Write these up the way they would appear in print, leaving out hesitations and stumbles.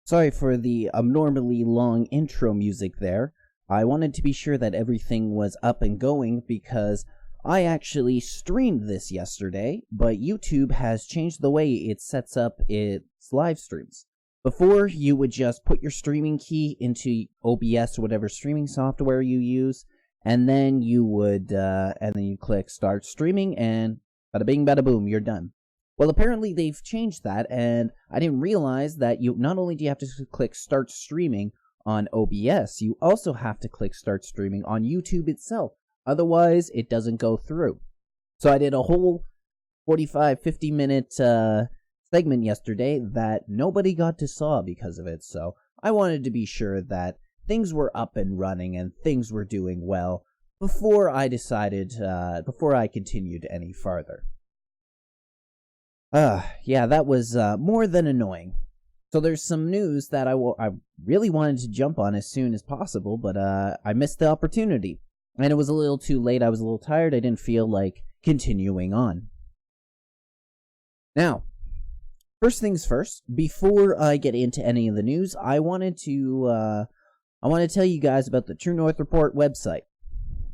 Sorry for the abnormally long intro music there. I wanted to be sure that everything was up and going because I actually streamed this yesterday, but YouTube has changed the way it sets up its live streams. Before, you would just put your streaming key into OBS or whatever streaming software you use, and then you click start streaming, and bada bing, bada boom, you're done. Well, apparently they've changed that, and I didn't realize that you not only do you have to click start streaming on OBS, you also have to click start streaming on YouTube itself. Otherwise, it doesn't go through. So I did a whole 50 minute segment yesterday that nobody got to saw because of it. So I wanted to be sure that things were up and running and things were doing well before I continued any farther. Yeah, that was more than annoying. So there's some news that I really wanted to jump on as soon as possible, but I missed the opportunity. And it was a little too late. I was a little tired. I didn't feel like continuing on. Now, first things first, before I get into any of the news, I want to tell you guys about the True North Report website.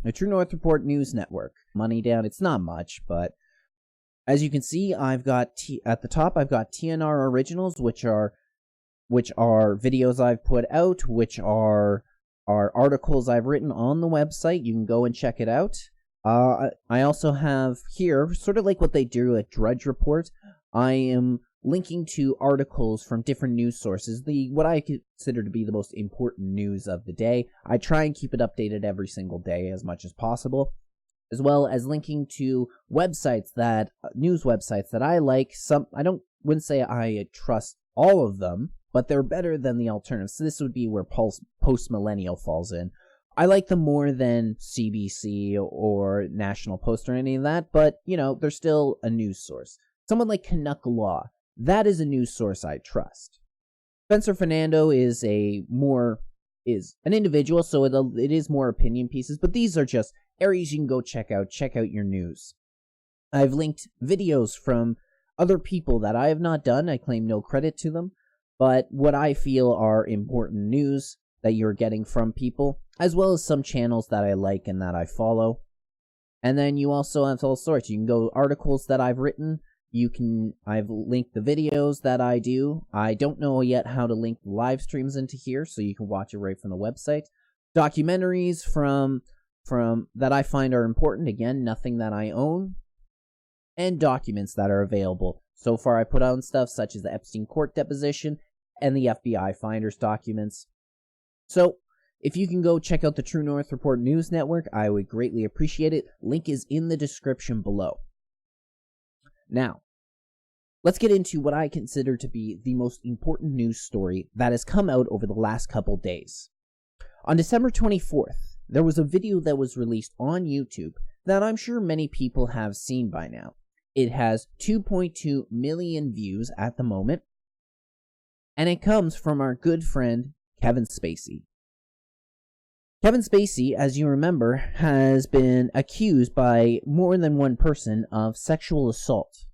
The True North Report News Network. Money down, it's not much, but as you can see, I've got at the top, I've got TNR Originals, which are videos I've put out, which are articles I've written on the website. You can go and check it out. I also have here, sort of like what they do at Drudge Report, I am linking to articles from different news sources, what I consider to be the most important news of the day. I try and keep it updated every single day as much as possible, as well as linking to news websites that I like. Wouldn't say I trust all of them, but they're better than the alternatives. So this would be where Post-Millennial falls in. I like them more than CBC or National Post or any of that, but, they're still a news source. Someone like Canuck Law, that is a news source I trust. Spencer Fernando is an individual, so it is more opinion pieces, but these are just areas you can go check out your news. I've linked videos from other people that I have not done. I claim no credit to them, but what I feel are important news that you're getting from people, as well as some channels that I like and that I follow. And then you also have all sorts. You can go articles that I've written. I've linked the videos that I do. I don't know yet how to link live streams into here, so you can watch it right from the website. Documentaries from that I find are important. Again, nothing that I own. And documents that are available. So far, I put on stuff such as the Epstein court deposition and the FBI finders documents. So, if you can go check out the True North Report News Network, I would greatly appreciate it. Link is in the description below. Now, let's get into what I consider to be the most important news story that has come out over the last couple days. On December 24th, there was a video that was released on YouTube that I'm sure many people have seen by now. It has 2.2 million views at the moment, and it comes from our good friend, Kevin Spacey. Kevin Spacey, as you remember, has been accused by more than one person of sexual assault.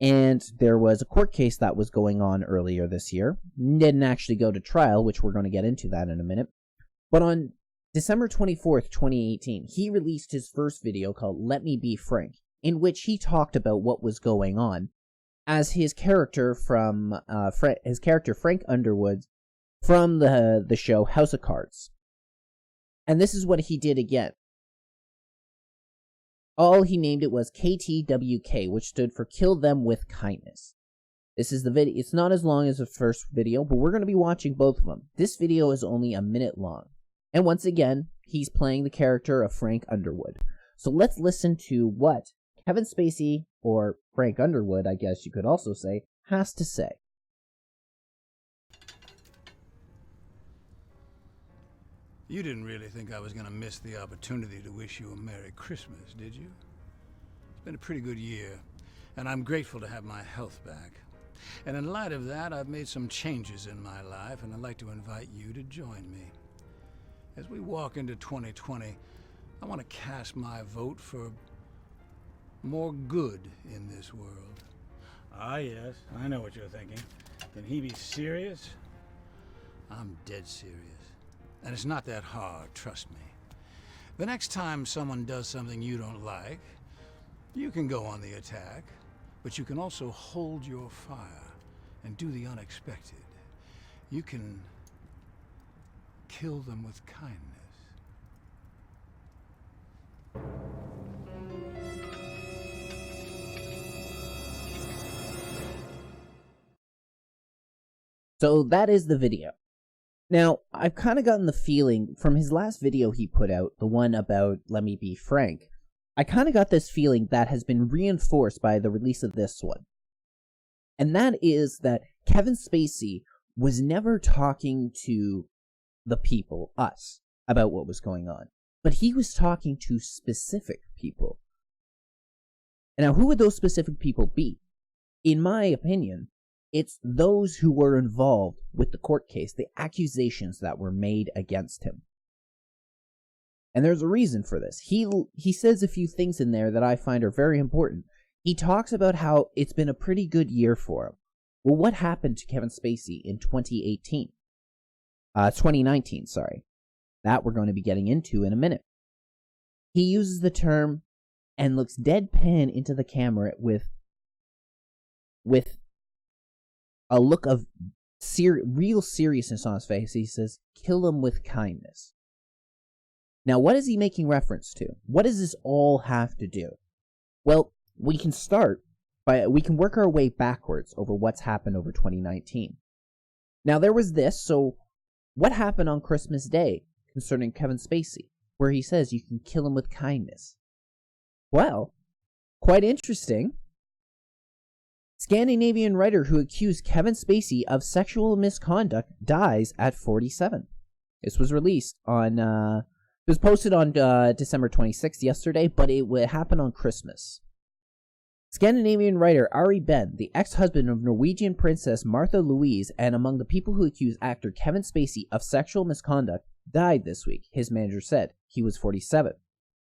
And there was a court case that was going on earlier this year. Didn't actually go to trial, which we're going to get into that in a minute. But on December 24th, 2018, he released his first video called Let Me Be Frank, in which he talked about what was going on as his character Frank Underwood from the show House of Cards. And this is what he did again. All he named it was KTWK, which stood for Kill Them With Kindness. This is the video. It's not as long as the first video, but we're going to be watching both of them. This video is only a minute long. And once again, he's playing the character of Frank Underwood. So let's listen to what Kevin Spacey, or Frank Underwood, I guess you could also say, has to say. You didn't really think I was going to miss the opportunity to wish you a Merry Christmas, did you? It's been a pretty good year, and I'm grateful to have my health back. And in light of that, I've made some changes in my life, and I'd like to invite you to join me. As we walk into 2020, I want to cast my vote for more good in this world. Ah, yes, I know what you're thinking. Can he be serious? I'm dead serious. And it's not that hard, trust me. The next time someone does something you don't like, you can go on the attack, but you can also hold your fire and do the unexpected. You can kill them with kindness. So that is the video. Now, I've kind of gotten the feeling from his last video he put out, the one about Let Me Be Frank, I kind of got this feeling that has been reinforced by the release of this one. And that is that Kevin Spacey was never talking to the people, us, about what was going on. But he was talking to specific people. And now, who would those specific people be? In my opinion, it's those who were involved with the court case, the accusations that were made against him. And there's a reason for this. He says a few things in there that I find are very important. He talks about how it's been a pretty good year for him. Well, what happened to Kevin Spacey in 2019? 2019, sorry. That we're going to be getting into in a minute. He uses the term and looks deadpan into the camera with a look of real seriousness on his face. He says, kill him with kindness. Now, what is he making reference to? What does this all have to do? Well, we can work our way backwards over what's happened over 2019. Now, there was this, so what happened on Christmas Day concerning Kevin Spacey, where he says you can kill him with kindness? Well, quite interesting. Scandinavian writer who accused Kevin Spacey of sexual misconduct dies at 47. This was released on, it was posted on December 26th, yesterday, but it would happen on Christmas. Scandinavian writer Ari Behn, the ex-husband of Norwegian princess Martha Louise, and among the people who accused actor Kevin Spacey of sexual misconduct, died this week, his manager said. He was 47.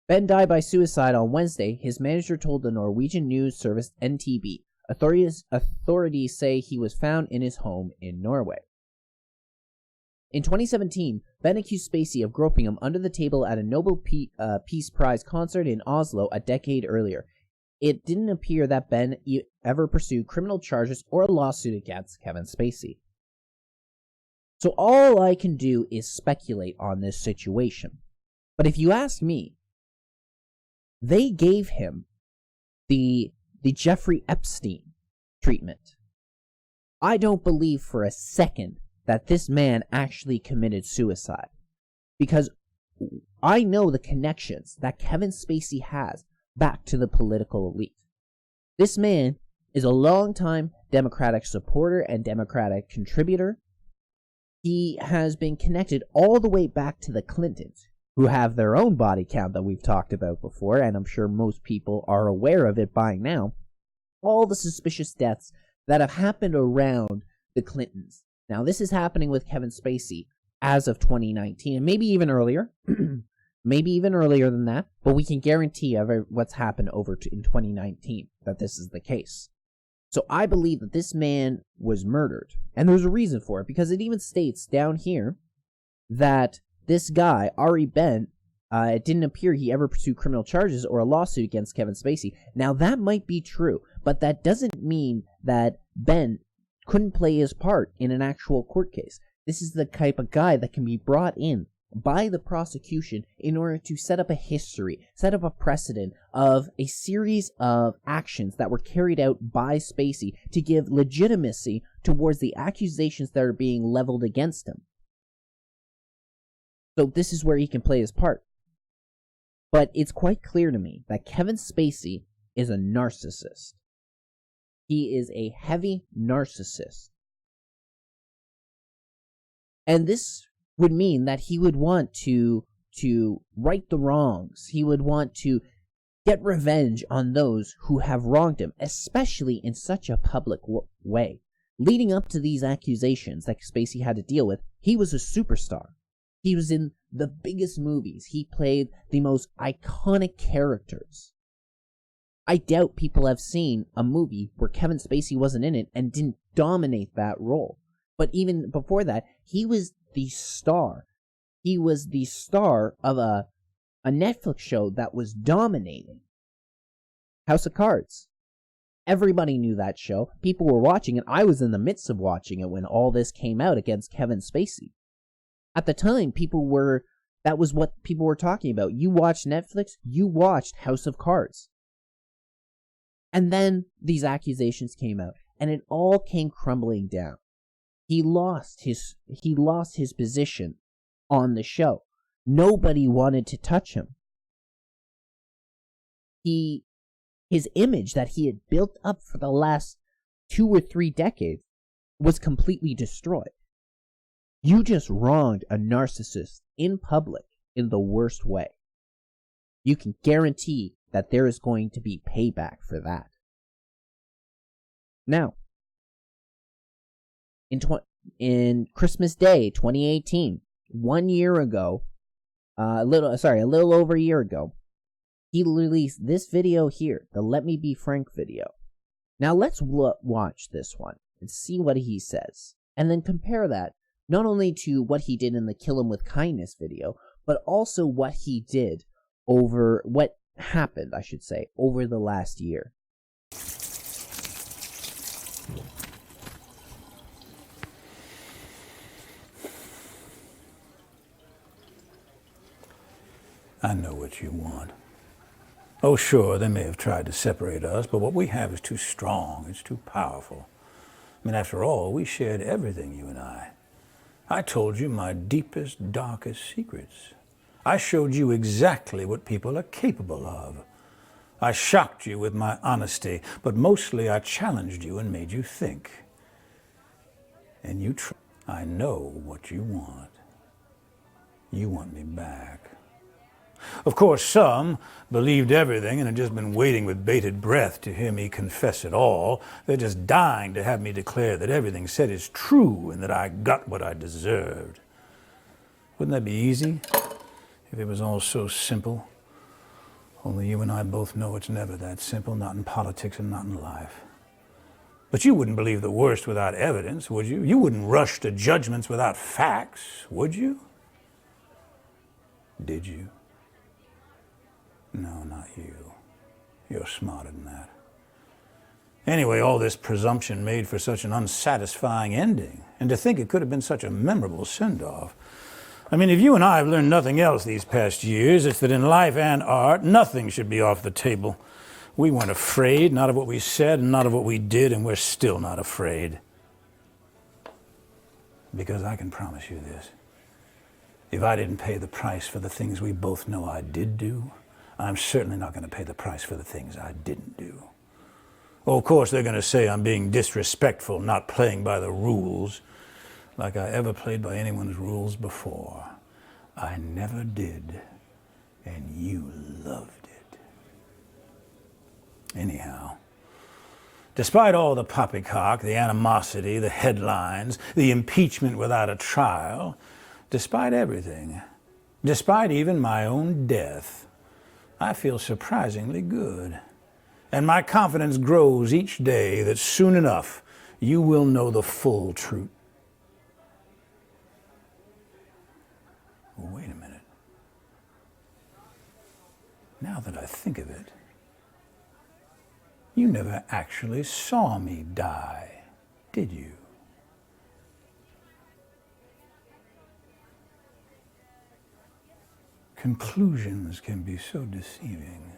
Behn died by suicide on Wednesday, his manager told the Norwegian news service NTB. Authorities say he was found in his home in Norway. In 2017, Behn accused Spacey of groping him under the table at a Nobel Peace Prize concert in Oslo a decade earlier. It didn't appear that Behn ever pursued criminal charges or a lawsuit against Kevin Spacey. So all I can do is speculate on this situation. But if you ask me, they gave him the Jeffrey Epstein treatment. I don't believe for a second that this man actually committed suicide, because I know the connections that Kevin Spacey has back to the political elite. This man is a longtime Democratic supporter and Democratic contributor. He has been connected all the way back to the Clintons, who have their own body count that we've talked about before, and I'm sure most people are aware of it by now. All the suspicious deaths that have happened around the Clintons. Now, this is happening with Kevin Spacey as of 2019, and maybe even earlier. Maybe even earlier than that, but we can guarantee what's happened in 2019 that this is the case. So I believe that this man was murdered, and there's a reason for it, because it even states down here that this guy, Ari Behn, it didn't appear he ever pursued criminal charges or a lawsuit against Kevin Spacey. Now, that might be true, but that doesn't mean that Behn couldn't play his part in an actual court case. This is the type of guy that can be brought in by the prosecution in order to set up a history, set up a precedent of a series of actions that were carried out by Spacey to give legitimacy towards the accusations that are being leveled against him. So this is where he can play his part. But it's quite clear to me that Kevin Spacey is a narcissist. He is a heavy narcissist. And this would mean that he would want to right the wrongs. He would want to get revenge on those who have wronged him, especially in such a public way. Leading up to these accusations that Spacey had to deal with, he was a superstar. He was in the biggest movies. He played the most iconic characters. I doubt people have seen a movie where Kevin Spacey wasn't in it and didn't dominate that role. But even before that, He was the star. He was the star of a Netflix show that was dominating. House of Cards. Everybody knew that show. People were watching it. I was in the midst of watching it when all this came out against Kevin Spacey. At the time, that was what people were talking about. You watched Netflix, you watched House of Cards. And then these accusations came out, and it all came crumbling down. He lost his position on the show. Nobody wanted to touch him. His image that he had built up for the last 2 or 3 decades was completely destroyed. You just wronged a narcissist in public in the worst way. You can guarantee that there is going to be payback for that. Now, in Christmas Day 2018, 1 year ago, a little over a year ago, he released this video here, the Let Me Be Frank video. Now let's watch this one and see what he says, and then compare that not only to what he did in the Kill Him With Kindness video, but also what happened, over the last year. I know what you want. Oh, sure, they may have tried to separate us, but what we have is too strong, it's too powerful. I mean, after all, we shared everything, you and I. I told you my deepest, darkest secrets. I showed you exactly what people are capable of. I shocked you with my honesty, but mostly I challenged you and made you think. And I know what you want. You want me back. Of course, some believed everything and had just been waiting with bated breath to hear me confess it all. They're just dying to have me declare that everything said is true and that I got what I deserved. Wouldn't that be easy if it was all so simple? Only you and I both know it's never that simple, not in politics and not in life. But you wouldn't believe the worst without evidence, would you? You wouldn't rush to judgments without facts, would you? Did you? No, not you. You're smarter than that. Anyway, all this presumption made for such an unsatisfying ending, and to think it could have been such a memorable send-off. I mean, if you and I have learned nothing else these past years, it's that in life and art, nothing should be off the table. We weren't afraid, not of what we said and not of what we did, and we're still not afraid. Because I can promise you this. If I didn't pay the price for the things we both know I did do, I'm certainly not going to pay the price for the things I didn't do. Oh, of course, they're going to say I'm being disrespectful, not playing by the rules, like I ever played by anyone's rules before. I never did, and you loved it. Anyhow, despite all the poppycock, the animosity, the headlines, the impeachment without a trial, despite everything, despite even my own death, I feel surprisingly good. And my confidence grows each day that soon enough you will know the full truth. Well, wait a minute. Now that I think of it, you never actually saw me die, did you? Conclusions can be so deceiving.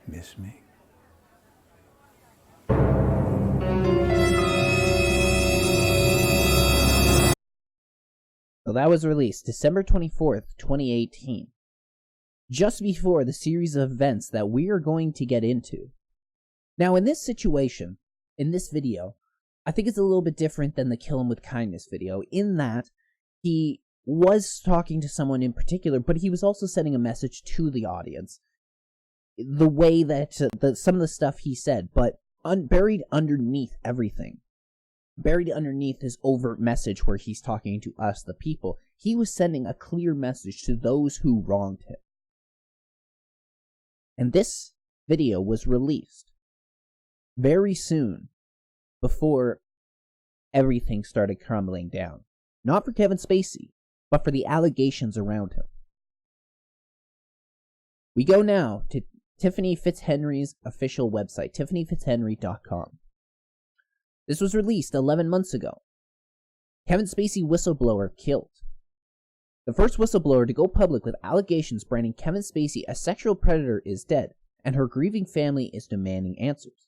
Miss me? So that was released December 24th, 2018. Just before the series of events that we are going to get into. Now, in this situation, in this video, I think it's a little bit different than the Kill Him With Kindness video, in that he was talking to someone in particular, but he was also sending a message to the audience. The way that some of the stuff he said, but buried underneath everything, buried underneath his overt message where he's talking to us, the people, he was sending a clear message to those who wronged him. And this video was released very soon before everything started crumbling down. Not for Kevin Spacey, but for the allegations around him. We go now to Tiffany Fitzhenry's official website, tiffanyfitzhenry.com. This was released 11 months ago. Kevin Spacey whistleblower killed. The first whistleblower to go public with allegations branding Kevin Spacey a sexual predator is dead, and her grieving family is demanding answers.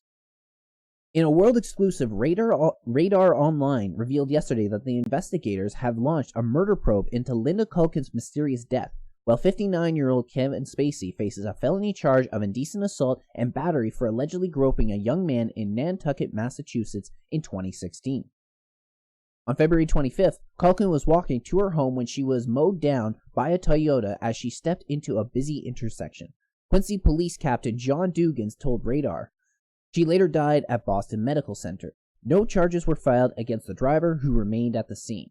In a world-exclusive, Radar Online revealed yesterday that the investigators have launched a murder probe into Linda Culkin's mysterious death, while 59-year-old Kevin Spacey faces a felony charge of indecent assault and battery for allegedly groping a young man in Nantucket, Massachusetts in 2016. On February 25th, Culkin was walking to her home when she was mowed down by a Toyota as she stepped into a busy intersection. Quincy Police Captain John Dugans told Radar. She later died at Boston Medical Center. No charges were filed against the driver, who remained at the scene.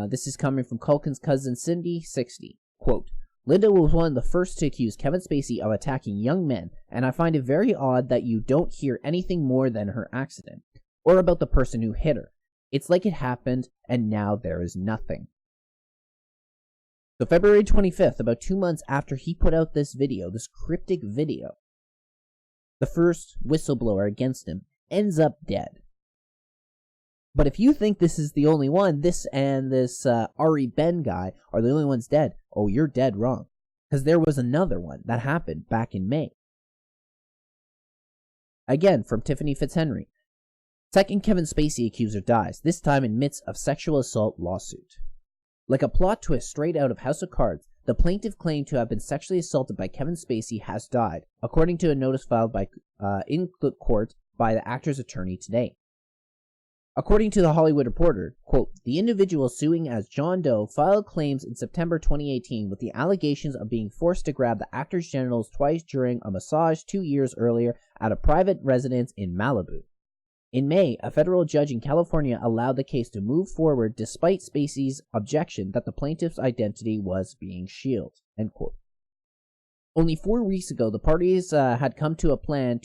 This is coming from Culkin's cousin Cindy, 60. Quote, Linda was one of the first to accuse Kevin Spacey of attacking young men, and I find it very odd that you don't hear anything more than her accident, or about the person who hit her. It's like it happened, and now there is nothing. So February 25th, about 2 months after he put out this video, this cryptic video, the first whistleblower against him ends up dead. But if you think this is the only one, this and this Ari Ben guy are the only ones dead, oh, you're dead wrong. Because there was another one that happened back in May. Again, from Tiffany Fitzhenry. Second Kevin Spacey accuser dies, this time in midst of sexual assault lawsuit. Like a plot twist straight out of House of Cards, the plaintiff claimed to have been sexually assaulted by Kevin Spacey has died, according to a notice filed in court by the actor's attorney today. According to The Hollywood Reporter, quote, the individual suing as John Doe filed claims in September 2018 with the allegations of being forced to grab the actor's genitals twice during a massage 2 years earlier at a private residence in Malibu. In May, a federal judge in California allowed the case to move forward despite Spacey's objection that the plaintiff's identity was being shielded. End quote. Only 4 weeks ago, the parties had come to a plan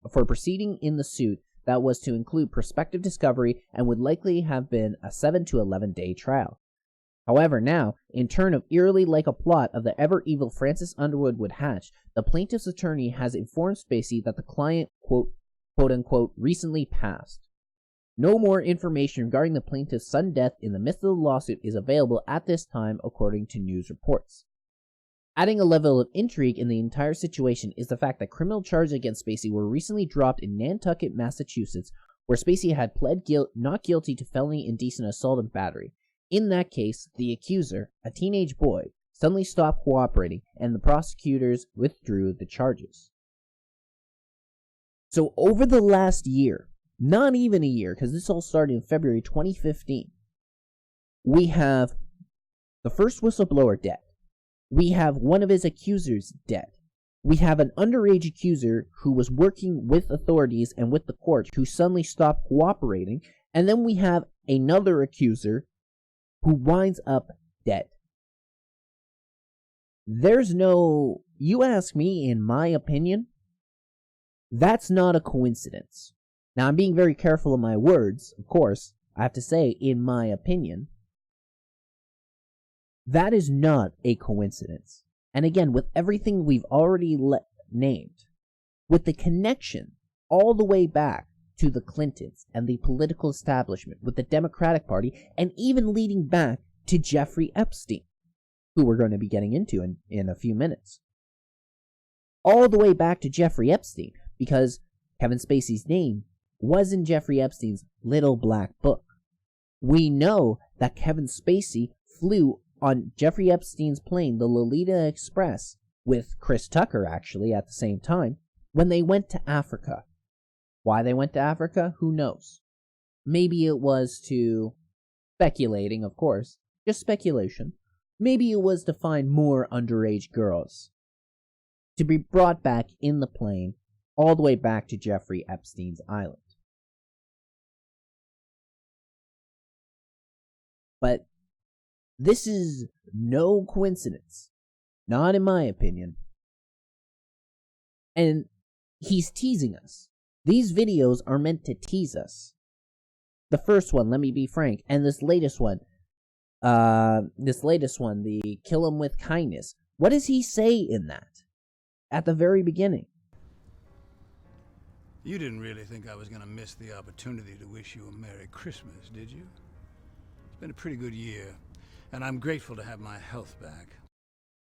for proceeding in the suit that was to include prospective discovery and would likely have been a 7 to 11-day trial. However, now, in turn of eerily like a plot of the ever-evil Francis Underwood would hatch, the plaintiff's attorney has informed Spacey that the client, quote-unquote, recently passed. No more information regarding the plaintiff's sudden death in the midst of the lawsuit is available at this time, according to news reports. Adding a level of intrigue in the entire situation is the fact that criminal charges against Spacey were recently dropped in Nantucket, Massachusetts, where Spacey had pled not guilty to felony indecent assault and battery. In that case, the accuser, a teenage boy, suddenly stopped cooperating, and the prosecutors withdrew the charges. So over the last year, not even a year, because this all started in February 2015, we have the first whistleblower dead. We have one of his accusers dead. We have an underage accuser who was working with authorities and with the court who suddenly stopped cooperating. And then we have another accuser who winds up dead. There's no, you ask me, in my opinion, that's not a coincidence. Now, I'm being very careful of my words, of course. I have to say, in my opinion, that is not a coincidence. And again, with everything we've already named, with the connection all the way back to the Clintons and the political establishment, with the Democratic Party, and even leading back to Jeffrey Epstein, who we're going to be getting into in a few minutes. All the way back to Jeffrey Epstein, because Kevin Spacey's name was in Jeffrey Epstein's Little Black Book. We know that Kevin Spacey flew on Jeffrey Epstein's plane, the Lolita Express, with Chris Tucker, actually, at the same time, when they went to Africa. Why they went to Africa? Who knows? Maybe it was to, speculating, of course, just speculation, maybe it was to find more underage girls to be brought back in the plane all the way back to Jeffrey Epstein's island. But this is no coincidence. Not in my opinion. And he's teasing us. These videos are meant to tease us. The first one, let me be frank, and this latest one, the kill him with kindness. What does he say in that at the very beginning? You didn't really think I was going to miss the opportunity to wish you a Merry Christmas, did you? It's been a pretty good year, and I'm grateful to have my health back.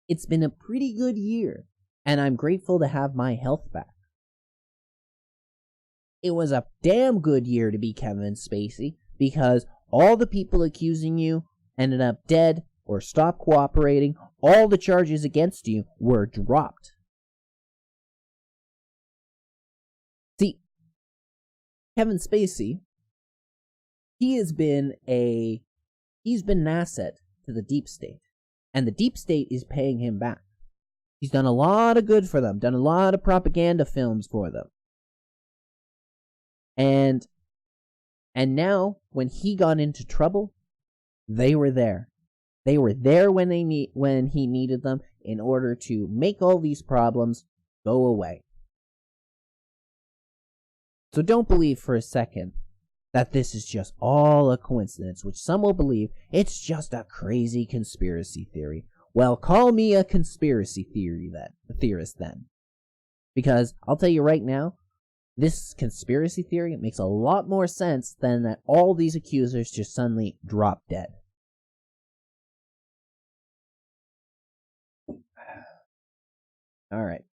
It's been a pretty good year, and I'm grateful to have my health back. It was a damn good year to be Kevin Spacey, because all the people accusing you ended up dead or stopped cooperating. All the charges against you were dropped. See, Kevin Spacey, he's been an asset to the deep state, and the deep state is paying him back. He's done a lot of good for them, done a lot of propaganda films for them. And now, when he got into trouble, they were there. They were there when he needed them in order to make all these problems go away. So don't believe for a second that this is just all a coincidence, which some will believe it's just a crazy conspiracy theory. Well, call me a conspiracy theorist then. Because I'll tell you right now, this conspiracy theory makes a lot more sense than that all these accusers just suddenly drop dead. Alright.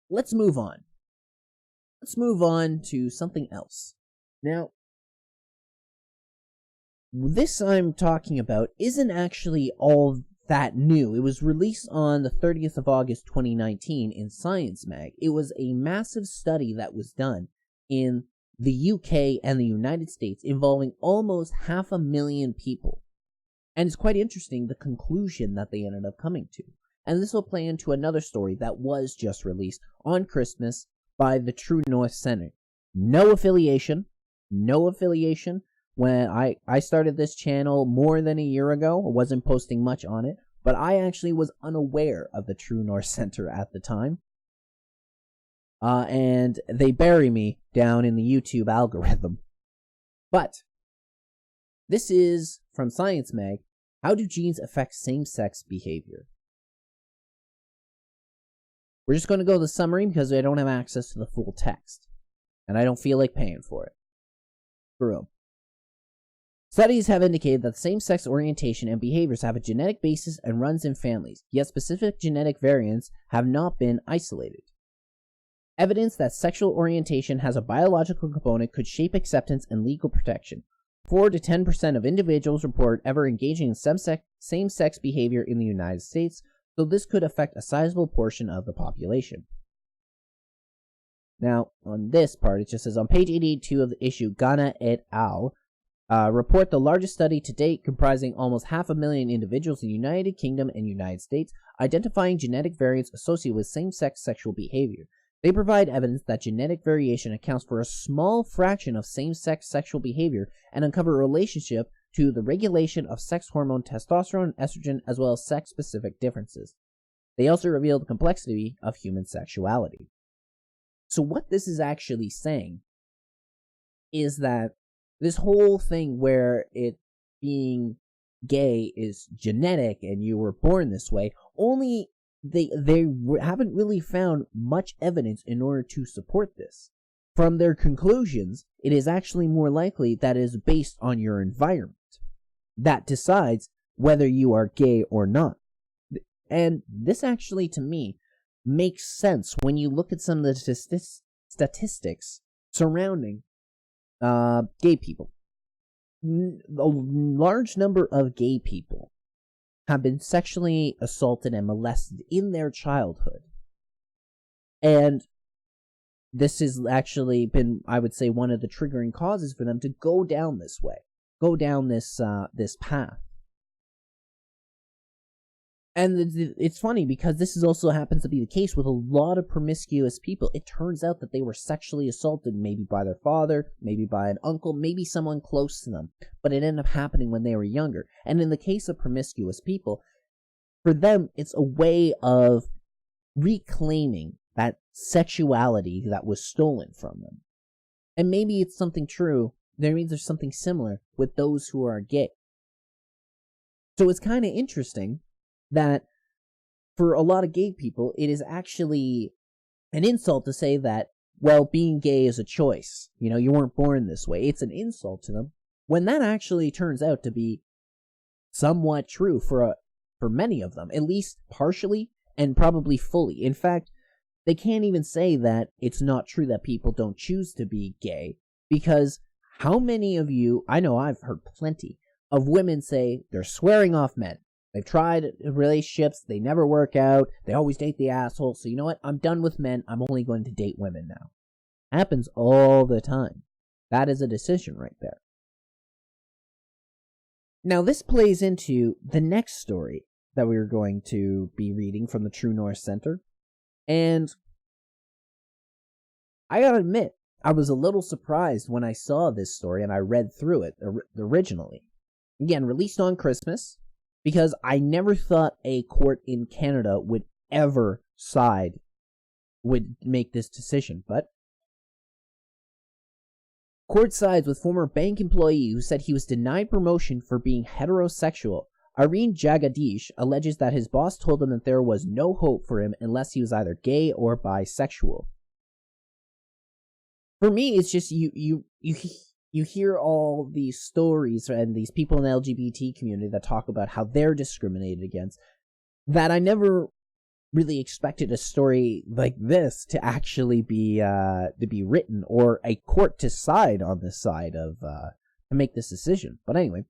Let's move on. Let's move on to something else. Now, this I'm talking about isn't actually all that new. It was released on the 30th of August 2019 in Science Mag. It was a massive study that was done in the UK and the United States involving almost 500,000 people. And it's quite interesting the conclusion that they ended up coming to. And this will play into another story that was just released on Christmas by the True North Center. No affiliation. When I started this channel more than a year ago, I wasn't posting much on it, but I actually was unaware of the True North Center at the time. And they bury me down in the YouTube algorithm. But this is from Science Mag. How do genes affect same-sex behavior? We're just going to go to the summary because I don't have access to the full text. And I don't feel like paying for it. Screw 'em. Studies have indicated that same-sex orientation and behaviors have a genetic basis and runs in families, yet specific genetic variants have not been isolated. Evidence that sexual orientation has a biological component could shape acceptance and legal protection. 4 to 10% of individuals report ever engaging in same-sex behavior in the United States, so this could affect a sizable portion of the population. Now, on this part, it just says, on page 882 of the issue, Ghana et al. Report the largest study to date comprising almost 500,000 individuals in the United Kingdom and United States, identifying genetic variants associated with same-sex sexual behavior. They provide evidence that genetic variation accounts for a small fraction of same-sex sexual behavior and uncover a relationship to the regulation of sex hormone testosterone and estrogen, as well as sex-specific differences. They also reveal the complexity of human sexuality. So what this is actually saying is that this whole thing where it being gay is genetic and you were born this way, only they haven't really found much evidence in order to support this. From their conclusions, it is actually more likely that it is based on your environment that decides whether you are gay or not. And this actually, to me, makes sense when you look at some of the statistics surrounding gay people. A large number of gay people have been sexually assaulted and molested in their childhood. And this has actually been, I would say, one of the triggering causes for them to go down this way, go down this path. And it's funny because this also happens to be the case with a lot of promiscuous people. It turns out that they were sexually assaulted maybe by their father, maybe by an uncle, maybe someone close to them. But it ended up happening when they were younger. And in the case of promiscuous people, for them, it's a way of reclaiming that sexuality that was stolen from them. And maybe it's something true there's something similar with those who are gay. So it's kind of interesting that for a lot of gay people, it is actually an insult to say that, well, being gay is a choice. You weren't born this way. It's an insult to them, when that actually turns out to be somewhat true for many of them, at least partially and probably fully. In fact, they can't even say that it's not true that people don't choose to be gay, because how many of you, I know I've heard plenty of women say they're swearing off men. They've tried relationships, they never work out, they always date the asshole, so you know what, I'm done with men, I'm only going to date women now. Happens all the time. That is a decision right there. Now this plays into the next story that we are going to be reading from the True North Center, and I gotta admit, I was a little surprised when I saw this story and I read through it originally. Again, released on Christmas, because I never thought a court in Canada would make this decision, but court sides with former bank employee who said he was denied promotion for being heterosexual. Areen Jagadish alleges that his boss told him that there was no hope for him unless he was either gay or bisexual. For me, it's just you hear all these stories and these people in the LGBT community that talk about how they're discriminated against, that I never really expected a story like this to actually be written, or a court to side on this side of to make this decision. But anyway,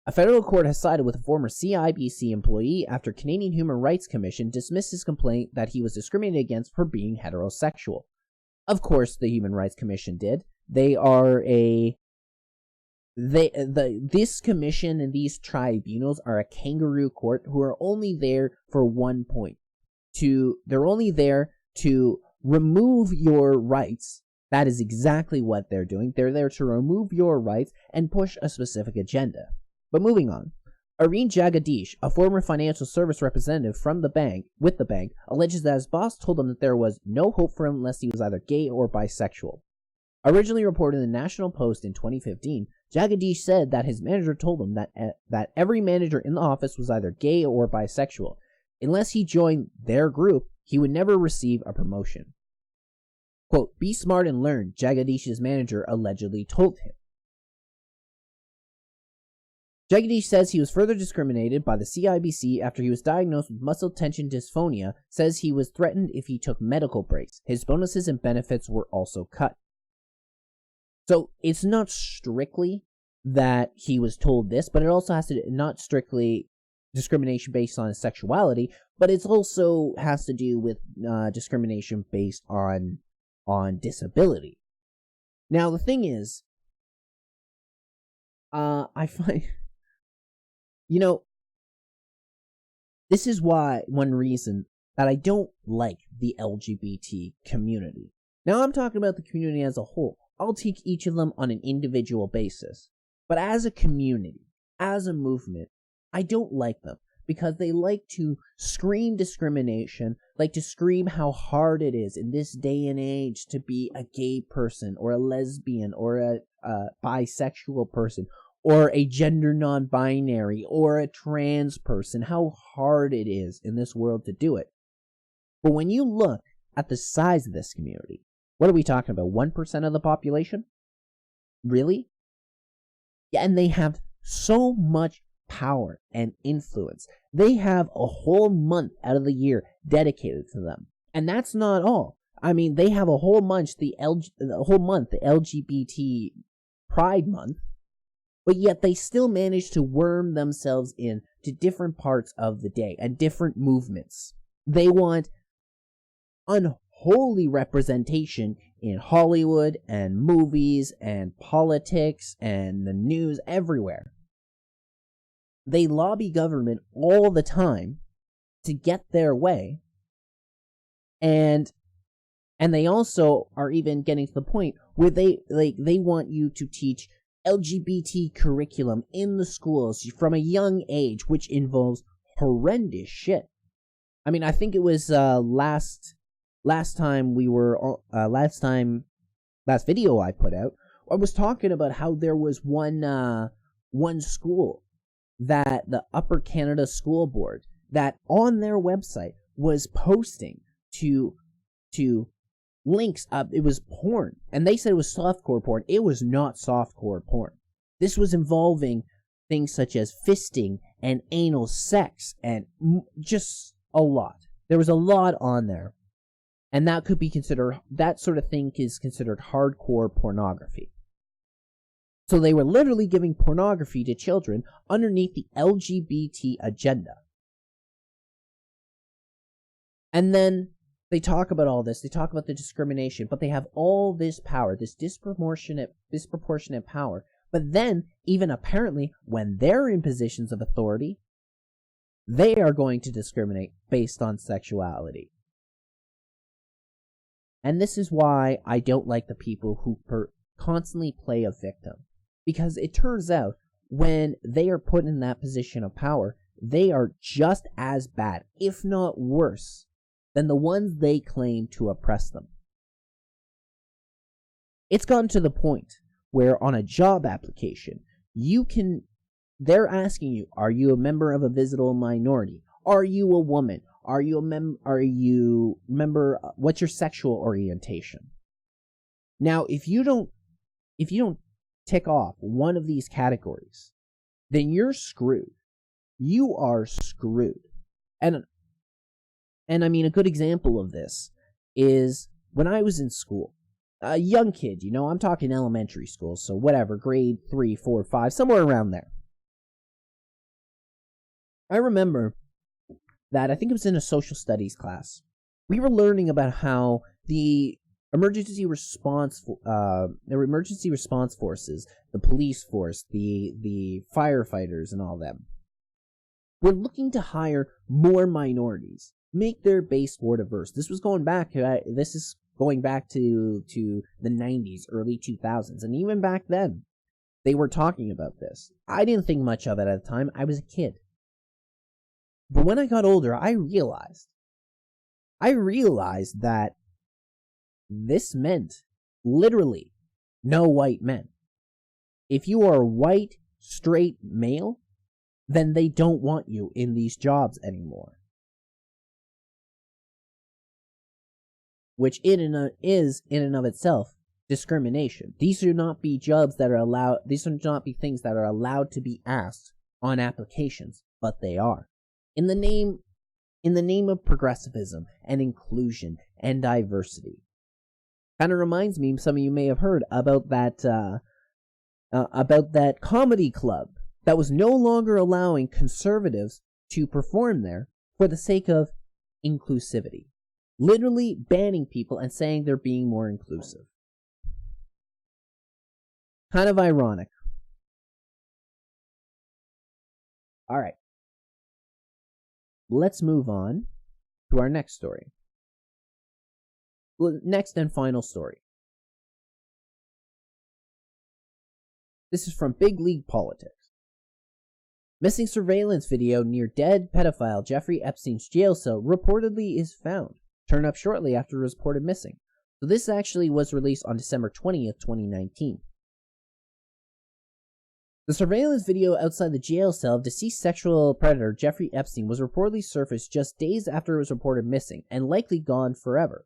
a federal court has sided with a former CIBC employee after Canadian Human Rights Commission dismissed his complaint that he was discriminated against for being heterosexual. Of course, the Human Rights Commission did. This commission and these tribunals are a kangaroo court who are only there for one point. They're only there to remove your rights. That is exactly what they're doing. They're there to remove your rights and push a specific agenda. But moving on. Areen Jagadish, a former financial service representative from the bank, alleges that his boss told him that there was no hope for him unless he was either gay or bisexual. Originally reported in the National Post in 2015, Jagadish said that his manager told him that every manager in the office was either gay or bisexual. Unless he joined their group, he would never receive a promotion. Quote, "Be smart and learn," Jagadish's manager allegedly told him. Jagadish says he was further discriminated by the CIBC after he was diagnosed with muscle tension dysphonia, says he was threatened if he took medical breaks. His bonuses and benefits were also cut. So it's not strictly that he was told this, but it also has to not strictly discrimination based on his sexuality, but it also has to do with discrimination based on disability. Now the thing is, I find, this is one reason that I don't like the LGBT community. Now I'm talking about the community as a whole. I'll take each of them on an individual basis. But as a community, as a movement, I don't like them because they like to scream discrimination, like to scream how hard it is in this day and age to be a gay person or a lesbian or a bisexual person or a gender non-binary or a trans person, how hard it is in this world to do it. But when you look at the size of this community, what are we talking about? 1% of the population? Really? Yeah, and they have so much power and influence. They have a whole month out of the year dedicated to them. And that's not all. I mean, they have a whole month, the LGBT Pride Month, but yet they still manage to worm themselves in to different parts of the day and different movements. They want unholy representation in Hollywood and movies and politics and the news everywhere. They lobby government all the time to get their way, and they also are even getting to the point where they want you to teach LGBT curriculum in the schools from a young age, which involves horrendous shit. I mean, I think it was last video I put out I was talking about how there was one school, that the Upper Canada School Board, that on their website was posting to links up. It was porn, and they said it was softcore porn. It was not softcore porn. This was involving things such as fisting and anal sex and just a lot. There was a lot on there, and that could be considered, that sort of thing is considered hardcore pornography. So they were literally giving pornography to children underneath the LGBT agenda. And then they talk about all this, they talk about the discrimination, but they have all this power, this disproportionate power. But then, even apparently, when they're in positions of authority, they are going to discriminate based on sexuality. And this is why I don't like the people who constantly play a victim. Because it turns out, when they are put in that position of power, they are just as bad, if not worse, than the ones they claim to oppress them. It's gotten to the point where on a job application, they're asking you, are you a member of a visible minority? Are you a woman? Are you a member, what's your sexual orientation? Now, if you don't tick off one of these categories, then you're screwed. You are screwed. And I mean, a good example of this is when I was in school, a young kid, I'm talking elementary school, so whatever, grade 3, 4, 5, somewhere around there. I remember that I think it was in a social studies class. We were learning about how the emergency response forces, the police force, the firefighters, and all them, were looking to hire more minorities, make their base more diverse. This is going back to the 90s, early 2000s, and even back then, they were talking about this. I didn't think much of it at the time. I was a kid. But when I got older, I realized that this meant, literally, no white men. If you are a white, straight male, then they don't want you in these jobs anymore. Which is in and of itself discrimination. These should not be jobs that are allowed, these should not be things that are allowed to be asked on applications, but they are. In the name of progressivism and inclusion and diversity. Kind of reminds me, some of you may have heard about that comedy club that was no longer allowing conservatives to perform there for the sake of inclusivity. Literally banning people and saying they're being more inclusive. Kind of ironic. Alright. Let's move on to our next story. Next and final story. This is from Big League Politics. Missing surveillance video near dead pedophile Jeffrey Epstein's jail cell reportedly is found. Turned up shortly after it was reported missing. So this actually was released on December 20th, 2019. The surveillance video outside the jail cell of deceased sexual predator Jeffrey Epstein was reportedly surfaced just days after it was reported missing, and likely gone forever.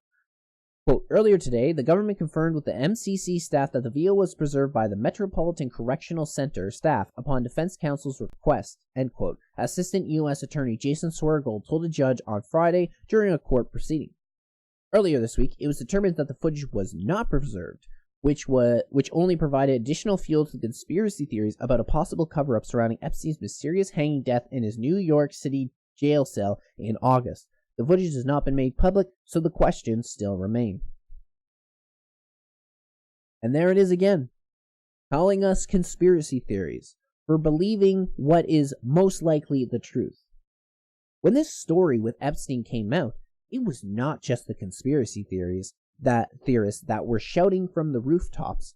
Quote, earlier today, the government confirmed with the MCC staff that the video was preserved by the Metropolitan Correctional Center staff upon defense counsel's request, end quote, Assistant U.S. Attorney Jason Swergold told a judge on Friday during a court proceeding. Earlier this week, it was determined that the footage was not preserved, which only provided additional fuel to the conspiracy theories about a possible cover-up surrounding Epstein's mysterious hanging death in his New York City jail cell in August. The footage has not been made public, so the questions still remain. And there it is again, calling us conspiracy theories for believing what is most likely the truth. When this story with Epstein came out, it was not just the conspiracy theorists that were shouting from the rooftops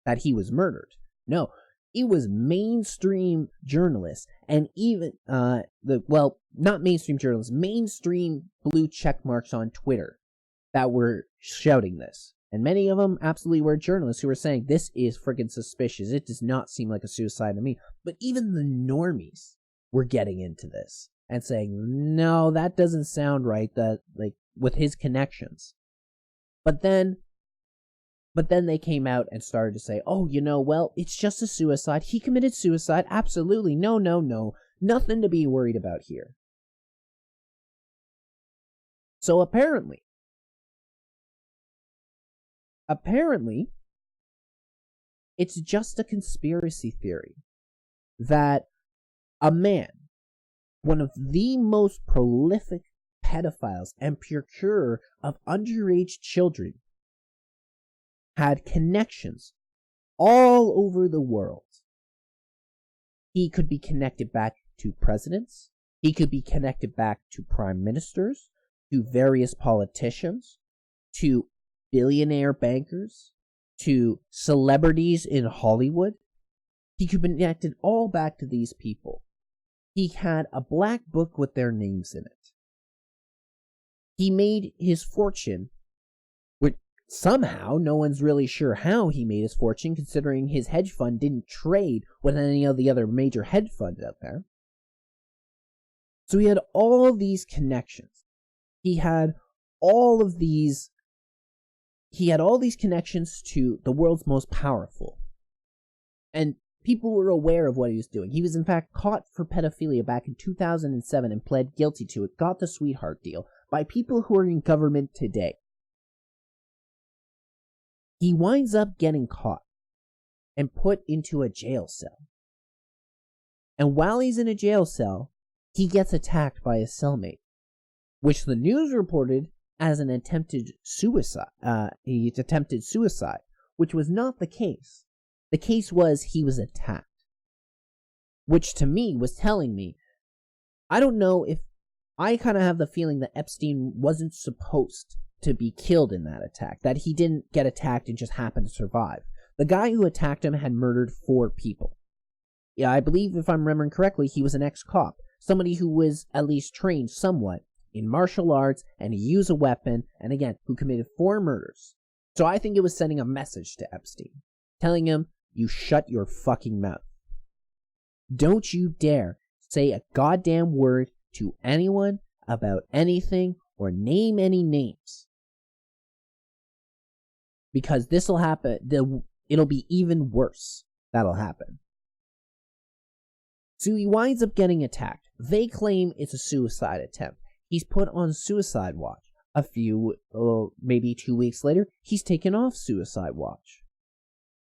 that he was murdered. No, it was mainstream journalists and even not mainstream journalists, mainstream blue check marks on Twitter that were shouting this. And many of them absolutely were journalists who were saying, this is friggin' suspicious. It does not seem like a suicide to me. But even the normies were getting into this and saying, no, that doesn't sound right, that, like, with his connections. But then they came out and started to say, oh, well, it's just a suicide. He committed suicide. Absolutely. No. Nothing to be worried about here. So apparently, it's just a conspiracy theory that a man, one of the most prolific pedophiles and procurer of underage children, had connections all over the world. He could be connected back to presidents. He could be connected back to prime ministers, to various politicians, to billionaire bankers, to celebrities in Hollywood. He could be connected all back to these people. He had a black book with their names in it. He made his fortune, which somehow no one's really sure how he made his fortune, considering his hedge fund didn't trade with any of the other major hedge funds out there. So he had all these connections. He had all these connections to the world's most powerful. And people were aware of what he was doing. He was in fact caught for pedophilia back in 2007 and pled guilty to it, got the sweetheart deal, by people who are in government today. He winds up getting caught and put into a jail cell. And while he's in a jail cell, he gets attacked by his cellmate, which the news reported as an attempted suicide. He attempted suicide, which was not the case. The case was he was attacked, which to me was telling me, I don't know if, I kind of have the feeling that Epstein wasn't supposed to be killed in that attack, that he didn't get attacked and just happened to survive. The guy who attacked him had murdered 4 people. Yeah, I believe, if I'm remembering correctly, he was an ex-cop, somebody who was at least trained somewhat in martial arts and to use a weapon, and again, who committed 4 murders. So I think it was sending a message to Epstein, telling him, you shut your fucking mouth. Don't you dare say a goddamn word to anyone about anything or name any names. Because this'll happen, it'll be even worse. That'll happen. So he winds up getting attacked. They claim it's a suicide attempt. He's put on suicide watch. A few, maybe 2 weeks later, he's taken off suicide watch.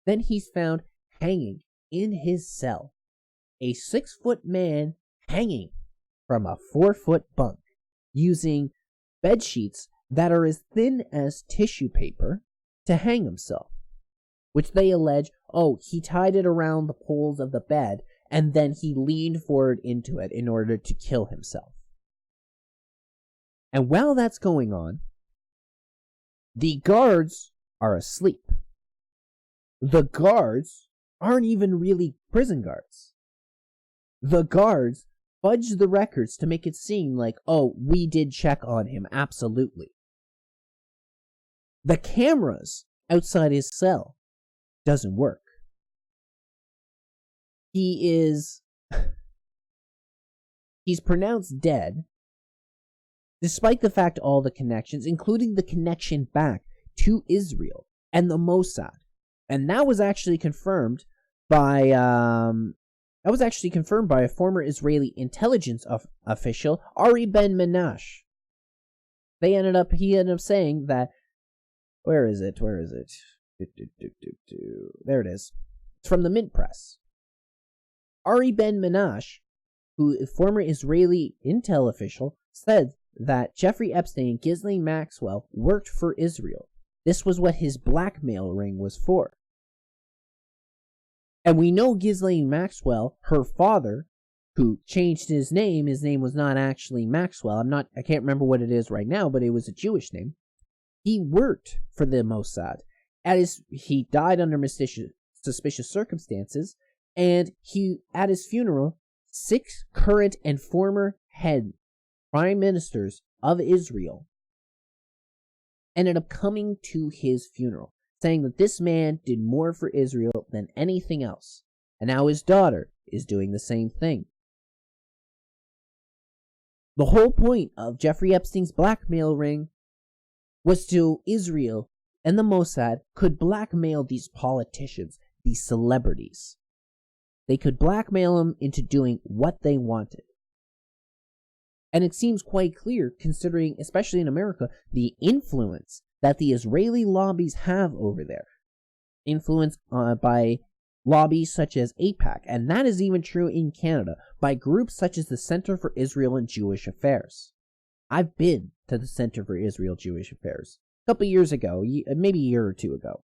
Then he's found hanging in his cell. A 6-foot man hanging from a 4-foot bunk, using bed sheets that are as thin as tissue paper to hang himself, which they allege, he tied it around the poles of the bed and then he leaned forward into it in order to kill himself. And while that's going on, the guards are asleep. The guards aren't even really prison guards. The guards fudge the records to make it seem like, we did check on him, absolutely. The cameras outside his cell doesn't work. He's pronounced dead, despite the fact all the connections, including the connection back to Israel and the Mossad. And that was actually confirmed by a former Israeli intelligence official, Ari Ben Menash. He ended up saying that, where is it? There it is. It's from the Mint Press. Ari Ben Menash, who is a former Israeli intel official, said that Jeffrey Epstein and Ghislaine Maxwell worked for Israel. This was what his blackmail ring was for. And we know Ghislaine Maxwell, her father, who changed his name was not actually Maxwell. I can't remember what it is right now, but it was a Jewish name. He worked for the Mossad. He died under suspicious circumstances, and at his funeral, 6 current and former prime ministers of Israel ended up coming to his funeral, saying that this man did more for Israel than anything else. And now his daughter is doing the same thing. The whole point of Jeffrey Epstein's blackmail ring was to Israel and the Mossad could blackmail these politicians, these celebrities. They could blackmail them into doing what they wanted. And it seems quite clear, considering, especially in America, the influence that the Israeli lobbies have over there. Influenced by lobbies such as AIPAC, and that is even true in Canada, by groups such as the Center for Israel and Jewish Affairs. I've been to the Center for Israel Jewish Affairs a couple years ago, maybe a year or two ago.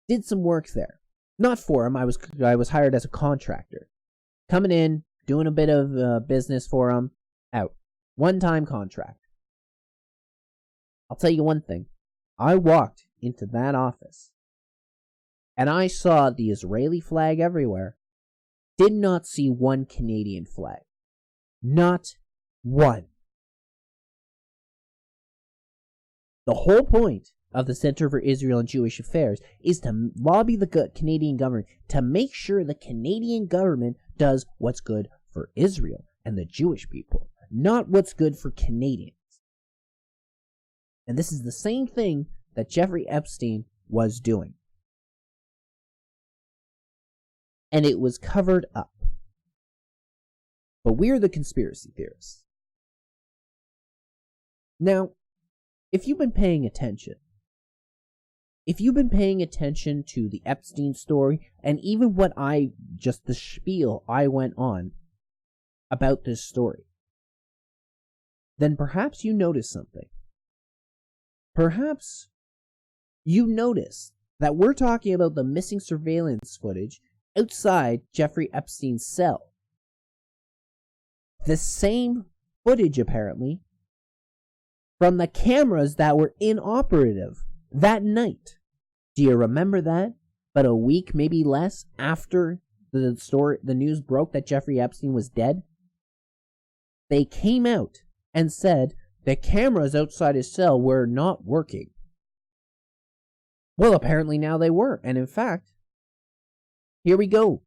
Did some work there. Not for them, I was hired as a contractor. Coming in, doing a bit of business for them, out. One-time contract. I'll tell you one thing. I walked into that office, and I saw the Israeli flag everywhere. Did not see one Canadian flag. Not one. The whole point of the Center for Israel and Jewish Affairs is to lobby the Canadian government to make sure the Canadian government does what's good for Israel and the Jewish people, not what's good for Canadians. And this is the same thing that Jeffrey Epstein was doing. And it was covered up. But we're the conspiracy theorists. Now, if you've been paying attention to the Epstein story, and even the spiel I went on about this story, then perhaps you notice something. Perhaps you notice that we're talking about the missing surveillance footage outside Jeffrey Epstein's cell. The same footage, apparently, from the cameras that were inoperative that night. Do you remember that? But a week, maybe less, after the news broke that Jeffrey Epstein was dead, they came out and said the cameras outside his cell were not working. Well, apparently now they were. And in fact, here we go.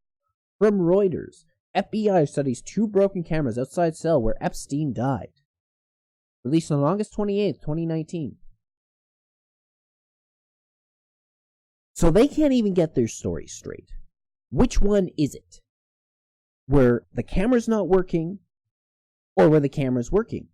From Reuters, FBI studies 2 broken cameras outside cell where Epstein died. Released on August 28th, 2019. So they can't even get their story straight. Which one is it? Were the cameras not working, or were the cameras working?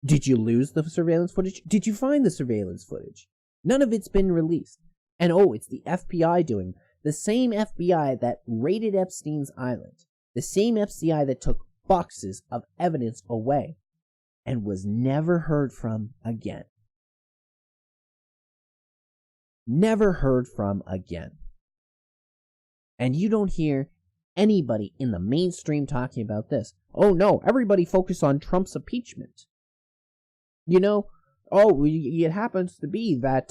Did you lose the surveillance footage? Did you find the surveillance footage? None of it's been released. And it's the FBI doing. The same FBI that raided Epstein's island. The same FBI that took boxes of evidence away and was never heard from again. Never heard from again. And you don't hear anybody in the mainstream talking about this. Oh no, everybody focus on Trump's impeachment. It happens to be that,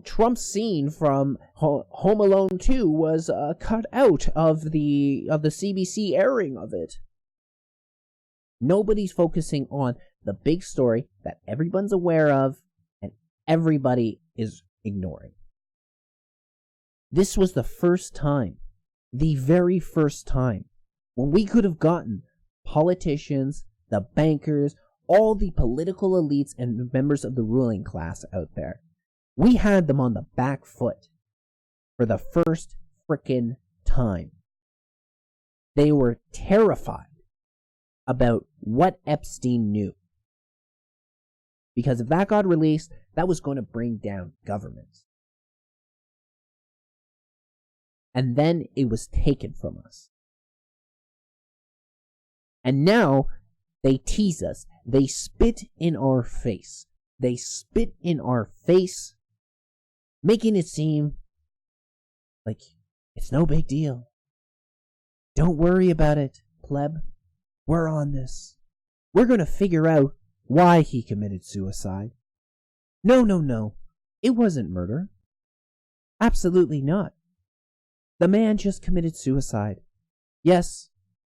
Trump's scene from Home Alone 2 was cut out of the CBC airing of it. Nobody's focusing on the big story that everyone's aware of and everybody is ignoring. This was the first time, the very first time, when we could have gotten politicians, the bankers, all the political elites and members of the ruling class out there. We had them on the back foot for the first frickin' time. They were terrified about what Epstein knew. Because if that got released, that was going to bring down governments. And then it was taken from us. And now they tease us. They spit in our face. They spit in our face, making it seem like it's no big deal. Don't worry about it, pleb. We're on this. We're going to figure out why he committed suicide. No. It wasn't murder. Absolutely not. The man just committed suicide. Yes,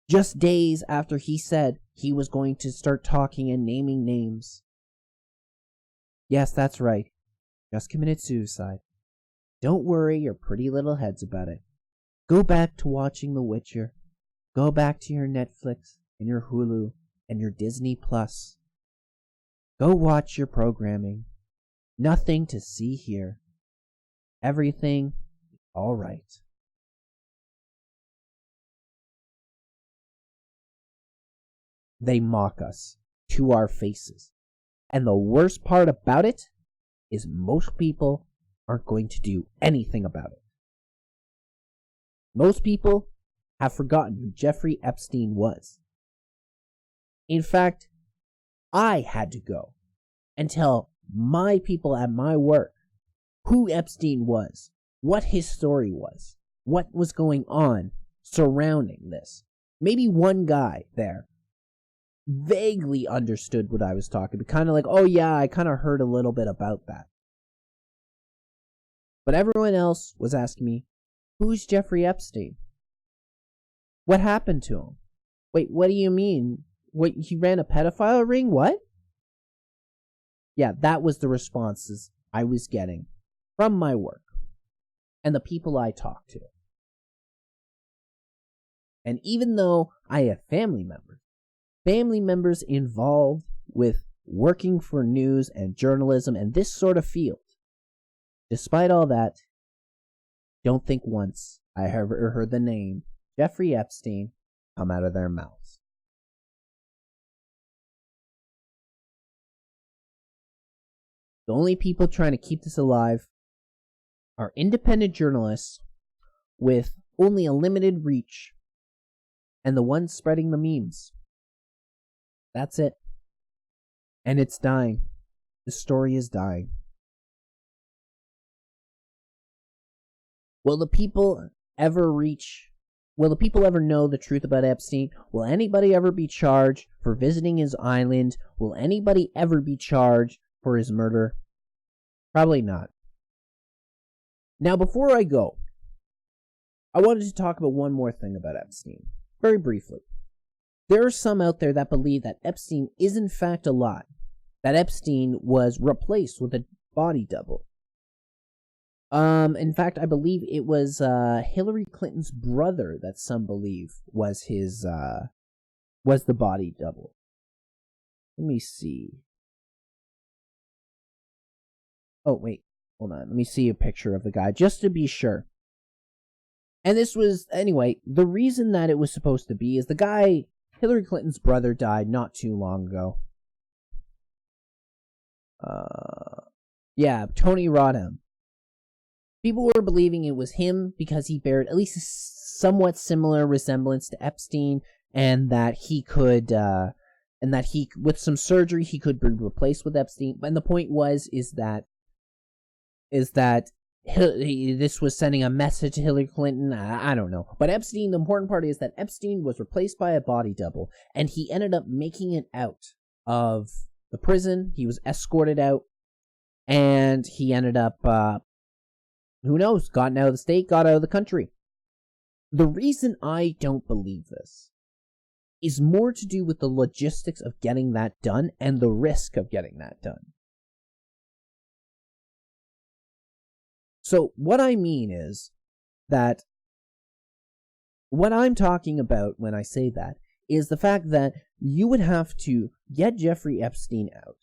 just days after he said he was going to start talking and naming names. Yes, that's right. Just committed suicide. Don't worry your pretty little heads about it. Go back to watching The Witcher. Go back to your Netflix and your Hulu and your Disney Plus. Go watch your programming. Nothing to see here. Everything all right. They mock us to our faces. And the worst part about it is most people aren't going to do anything about it. Most people have forgotten who Jeffrey Epstein was. In fact, I had to go and tell my people at my work who Epstein was, what his story was, what was going on surrounding this. Maybe one guy there vaguely understood what I was talking about, kind of like, oh yeah, I kind of heard a little bit about that. But everyone else was asking me, who's Jeffrey Epstein? What happened to him? Wait, what do you mean? What, he ran a pedophile ring? What? Yeah, that was the responses I was getting from my work and the people I talked to. And even though I have family members involved with working for news and journalism and this sort of field, despite all that, don't think once I ever heard the name Jeffrey Epstein come out of their mouths. The only people trying to keep this alive are independent journalists with only a limited reach and the ones spreading the memes. That's it. And it's dying. The story is dying. Will the people ever know the truth about Epstein? Will anybody ever be charged for visiting his island? Will anybody ever be charged for his murder? Probably not. Now, before I go, I wanted to talk about one more thing about Epstein, very briefly. There are some out there that believe that Epstein is in fact alive, that Epstein was replaced with a body double. In fact, I believe it was Hillary Clinton's brother that some believe was the body double. Let me see. Oh, wait. Hold on. Let me see a picture of the guy, just to be sure. And this was, anyway, the reason that it was supposed to be is the guy, Hillary Clinton's brother, died not too long ago. Tony Rodham. People were believing it was him because he bared at least a somewhat similar resemblance to Epstein, and that he could, with some surgery, he could be replaced with Epstein. And the point is that this was sending a message to Hillary Clinton. I don't know. But Epstein, the important part is that Epstein was replaced by a body double, and he ended up making it out of the prison. He was escorted out, and he ended up, who knows, gotten out of the state, got out of the country. The reason I don't believe this is more to do with the logistics of getting that done and the risk of getting that done. So what I mean is that what I'm talking about when I say that is the fact that you would have to get Jeffrey Epstein out,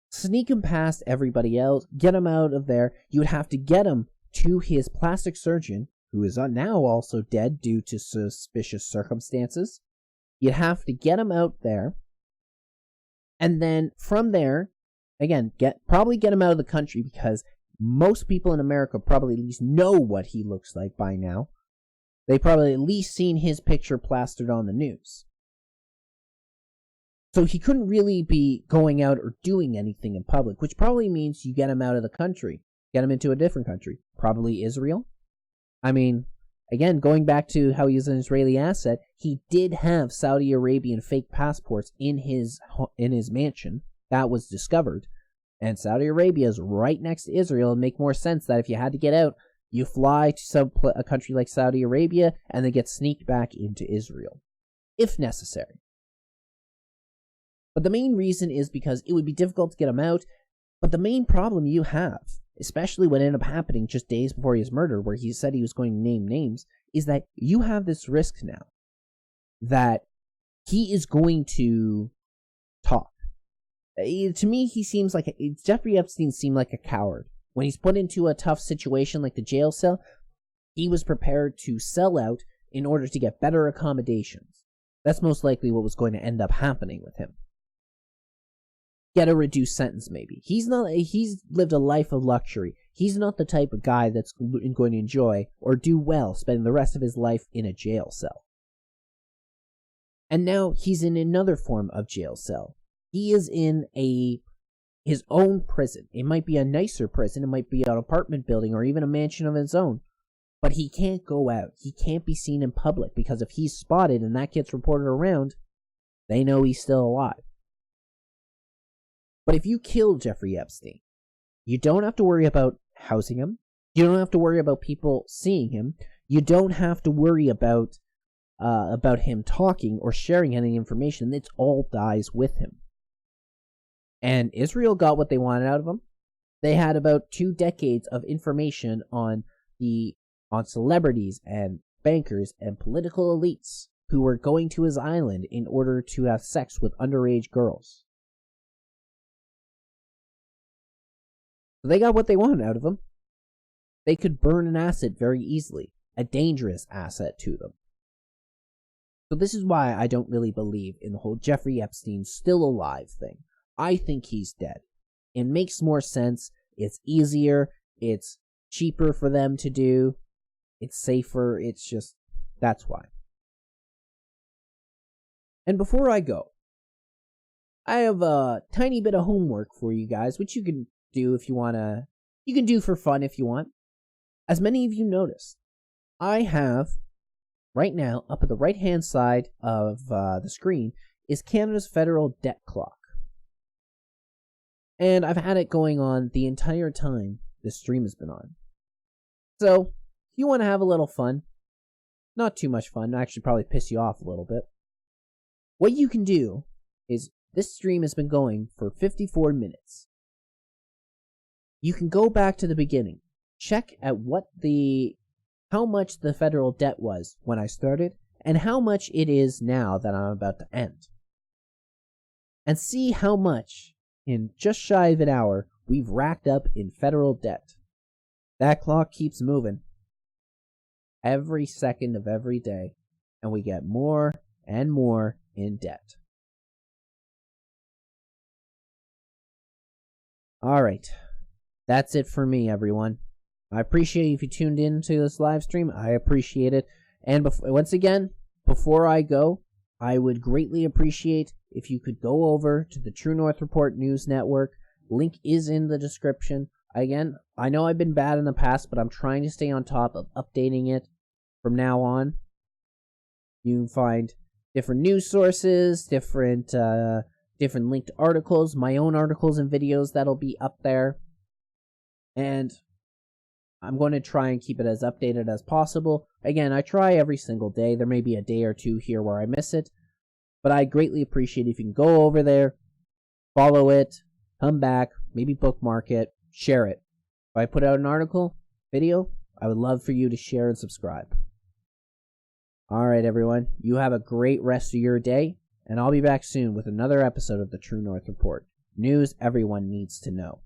sneak him past everybody else, get him out of there. You would have to get him to his plastic surgeon, who is now also dead due to suspicious circumstances. You'd have to get him out there, and then from there, again, probably get him out of the country, because most people in America probably at least know what he looks like by now. They probably at least seen his picture plastered on the news. So he couldn't really be going out or doing anything in public, which probably means you get him out of the country. Get him into a different country. Probably Israel. I mean, again, going back to how he was an Israeli asset, he did have Saudi Arabian fake passports in his mansion. That was discovered. And Saudi Arabia is right next to Israel. It'd make more sense that if you had to get out, you fly to a country like Saudi Arabia and then get sneaked back into Israel, if necessary. But the main reason is because it would be difficult to get him out. But the main problem you have, especially what ended up happening just days before his murder, where he said he was going to name names, is that you have this risk now that he is going to talk. To me, he seems like Jeffrey Epstein seemed like a coward. When he's put into a tough situation like the jail cell, he was prepared to sell out in order to get better accommodations. That's most likely what was going to end up happening with him. Get a reduced sentence, maybe. He's lived a life of luxury. He's not the type of guy that's going to enjoy or do well spending the rest of his life in a jail cell. And now he's in another form of jail cell. He is in his own prison. It might be a nicer prison. It might be an apartment building or even a mansion of his own. But he can't go out. He can't be seen in public because if he's spotted and that gets reported around, they know he's still alive. But if you kill Jeffrey Epstein, you don't have to worry about housing him. You don't have to worry about people seeing him. You don't have to worry about him talking or sharing any information. It all dies with him. And Israel got what they wanted out of him. They had about 2 decades of information on celebrities and bankers and political elites who were going to his island in order to have sex with underage girls. So they got what they wanted out of him. They could burn an asset very easily, a dangerous asset to them. So this is why I don't really believe in the whole Jeffrey Epstein still alive thing. I think he's dead. It makes more sense. It's easier. It's cheaper for them to do. It's safer. It's just, that's why. And before I go, I have a tiny bit of homework for you guys, which you can do if you want to. You can do for fun if you want. As many of you noticed, I have, right now, up at the right-hand side of the screen, is Canada's federal debt clock. And I've had it going on the entire time this stream has been on. So, if you want to have a little fun, not too much fun, actually probably piss you off a little bit, what you can do is, this stream has been going for 54 minutes. You can go back to the beginning, check at how much the federal debt was when I started, and how much it is now that I'm about to end. And see how much, in just shy of an hour, we've racked up in federal debt. That clock keeps moving every second of every day, and we get more and more in debt. Alright, that's it for me, everyone. I appreciate if you tuned in to this live stream. I appreciate it. And once again, before I go, I would greatly appreciate if you could go over to the True North Report News Network. Link is in the description. Again, I know I've been bad in the past, but I'm trying to stay on top of updating it from now on. You can find different news sources, different linked articles, my own articles and videos that'll be up there. And I'm going to try and keep it as updated as possible. Again, I try every single day. There may be a day or two here where I miss it. But I greatly appreciate if you can go over there, follow it, come back, maybe bookmark it, share it. If I put out an article, video, I would love for you to share and subscribe. Alright everyone, you have a great rest of your day, and I'll be back soon with another episode of the True North Report. News everyone needs to know.